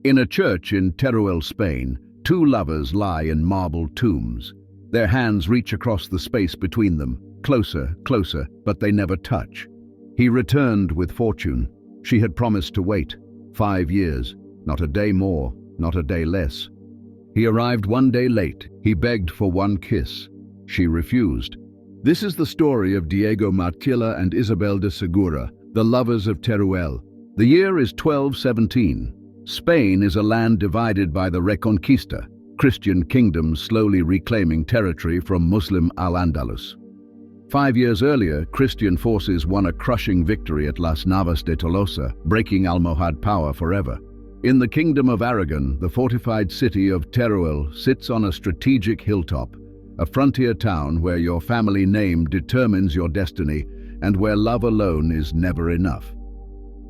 In a church in Teruel, Spain, two lovers lie in marble tombs. Their hands reach across the space between them, closer, closer, but they never touch. He returned with fortune. She had promised to wait. 5 years, not a day more, not a day less. He arrived 1 day late. He begged for one kiss. She refused. This is the story of Diego Martilla and Isabel de Segura, the lovers of Teruel. The year is 1217. Spain is a land divided by the Reconquista, Christian kingdoms slowly reclaiming territory from Muslim Al-Andalus. 5 years earlier, Christian forces won a crushing victory at Las Navas de Tolosa, breaking Almohad power forever. In the Kingdom of Aragon, the fortified city of Teruel sits on a strategic hilltop, a frontier town where your family name determines your destiny and where love alone is never enough.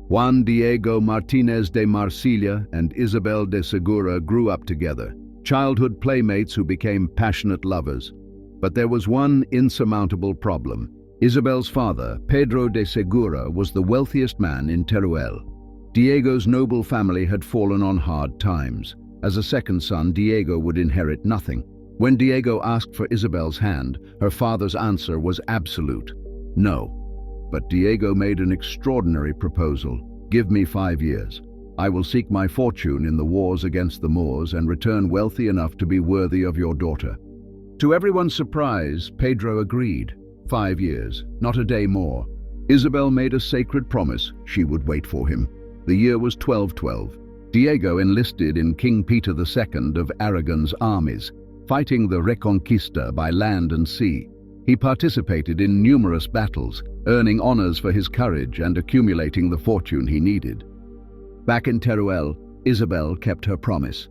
Juan Diego Martinez de Marcilla and Isabel de Segura grew up together, childhood playmates who became passionate lovers. But there was one insurmountable problem. Isabel's father, Pedro de Segura, was the wealthiest man in Teruel. Diego's noble family had fallen on hard times. As a second son, Diego would inherit nothing. When Diego asked for Isabel's hand, her father's answer was absolute no. But Diego made an extraordinary proposal. Give me 5 years. I will seek my fortune in the wars against the Moors and return wealthy enough to be worthy of your daughter. To everyone's surprise, Pedro agreed. 5 years, not a day more. Isabel made a sacred promise she would wait for him. The year was 1212. Diego enlisted in King Peter II of Aragon's armies, fighting the Reconquista by land and sea. He participated in numerous battles, earning honors for his courage and accumulating the fortune he needed. Back in Teruel, Isabel kept her promise.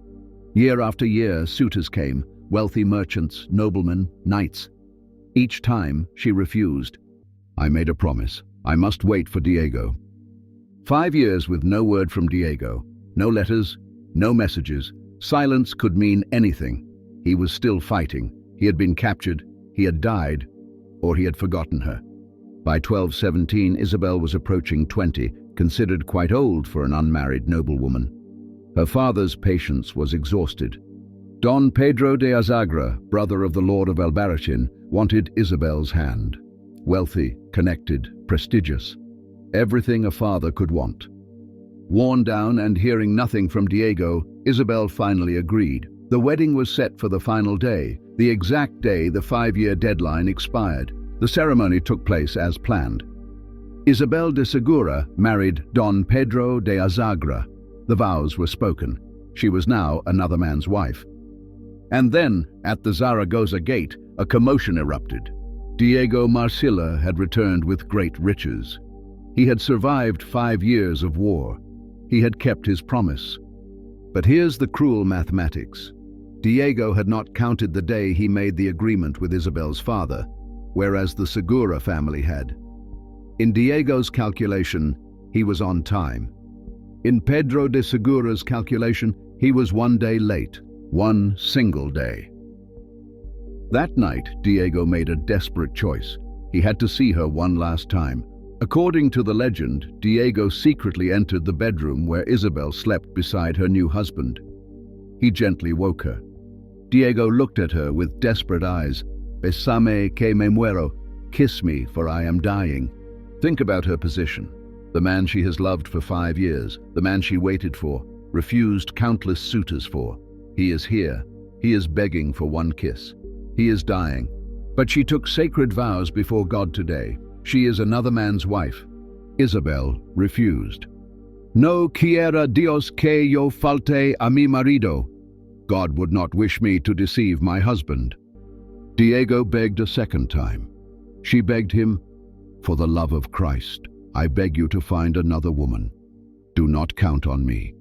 Year after year, suitors came, wealthy merchants, noblemen, knights. Each time, she refused. I made a promise. I must wait for Diego. 5 years with no word from Diego. No letters, no messages. Silence could mean anything. He was still fighting. He had been captured, he had died, or he had forgotten her. By 1217, Isabel was approaching 20, considered quite old for an unmarried noblewoman. Her father's patience was exhausted. Don Pedro de Azagra, brother of the Lord of Albarracin, wanted Isabel's hand. Wealthy, connected, prestigious. Everything a father could want. Worn down and hearing nothing from Diego, Isabel finally agreed. The wedding was set for the final day, the exact day the 5-year deadline expired. The ceremony took place as planned. Isabel de Segura married Don Pedro de Azagra. The vows were spoken. She was now another man's wife. And then, at the Zaragoza gate, a commotion erupted. Diego Marcilla had returned with great riches. He had survived 5 years of war. He had kept his promise. But here's the cruel mathematics. Diego had not counted the day he made the agreement with Isabel's father, whereas the Segura family had. In Diego's calculation, he was on time. In Pedro de Segura's calculation, he was 1 day late, 1 single day. That night, Diego made a desperate choice. He had to see her one last time. According to the legend, Diego secretly entered the bedroom where Isabel slept beside her new husband. He gently woke her. Diego looked at her with desperate eyes. Besame que me muero. Kiss me, for I am dying. Think about her position. The man she has loved for 5 years, the man she waited for, refused countless suitors for. He is here. He is begging for one kiss. He is dying. But she took sacred vows before God today. She is another man's wife. Isabel refused. No quiera Dios que yo falte a mi marido. God would not wish me to deceive my husband. Diego begged a second time. She begged him, for the love of Christ, I beg you to find another woman. Do not count on me.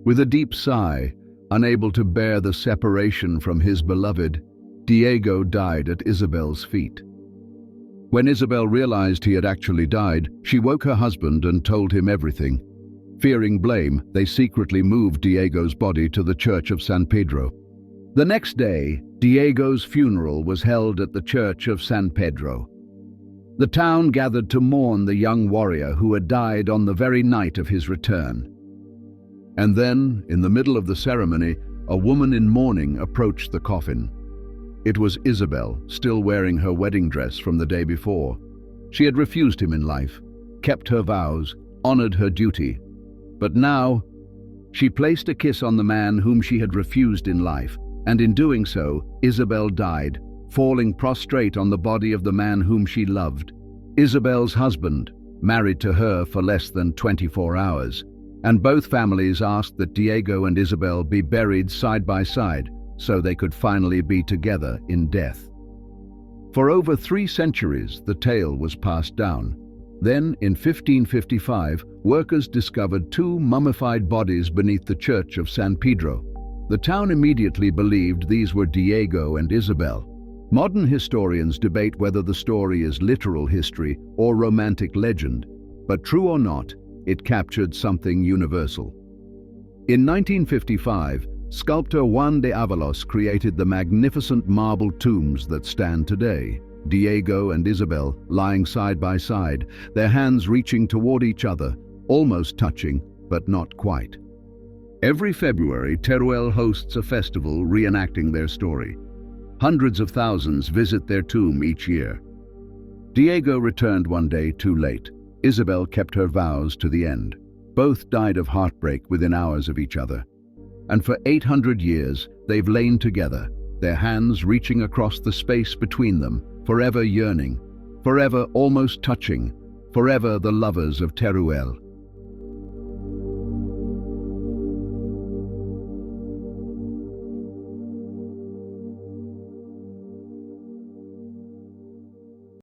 With a deep sigh, unable to bear the separation from his beloved, Diego died at Isabel's feet. When Isabel realized he had actually died, she woke her husband and told him everything. Fearing blame, they secretly moved Diego's body to the church of San Pedro. The next day, Diego's funeral was held at the church of San Pedro. The town gathered to mourn the young warrior who had died on the very night of his return. And then, in the middle of the ceremony, a woman in mourning approached the coffin. It was Isabel, still wearing her wedding dress from the day before. She had refused him in life, kept her vows, honored her duty. But now, she placed a kiss on the man whom she had refused in life, and in doing so, Isabel died, falling prostrate on the body of the man whom she loved. Isabel's husband, married to her for less than 24 hours, and both families asked that Diego and Isabel be buried side by side so they could finally be together in death. For over 3 centuries, the tale was passed down. Then, in 1555, workers discovered 2 mummified bodies beneath the church of San Pedro. The town immediately believed these were Diego and Isabel. Modern historians debate whether the story is literal history or romantic legend, but true or not, it captured something universal. In 1955, sculptor Juan de Avalos created the magnificent marble tombs that stand today. Diego and Isabel lying side by side, their hands reaching toward each other, almost touching, but not quite. Every February, Teruel hosts a festival reenacting their story. Hundreds of thousands visit their tomb each year. Diego returned one day too late. Isabel kept her vows to the end. Both died of heartbreak within hours of each other. And for 800 years, they've lain together, their hands reaching across the space between them, forever yearning, forever almost touching, forever the lovers of Teruel.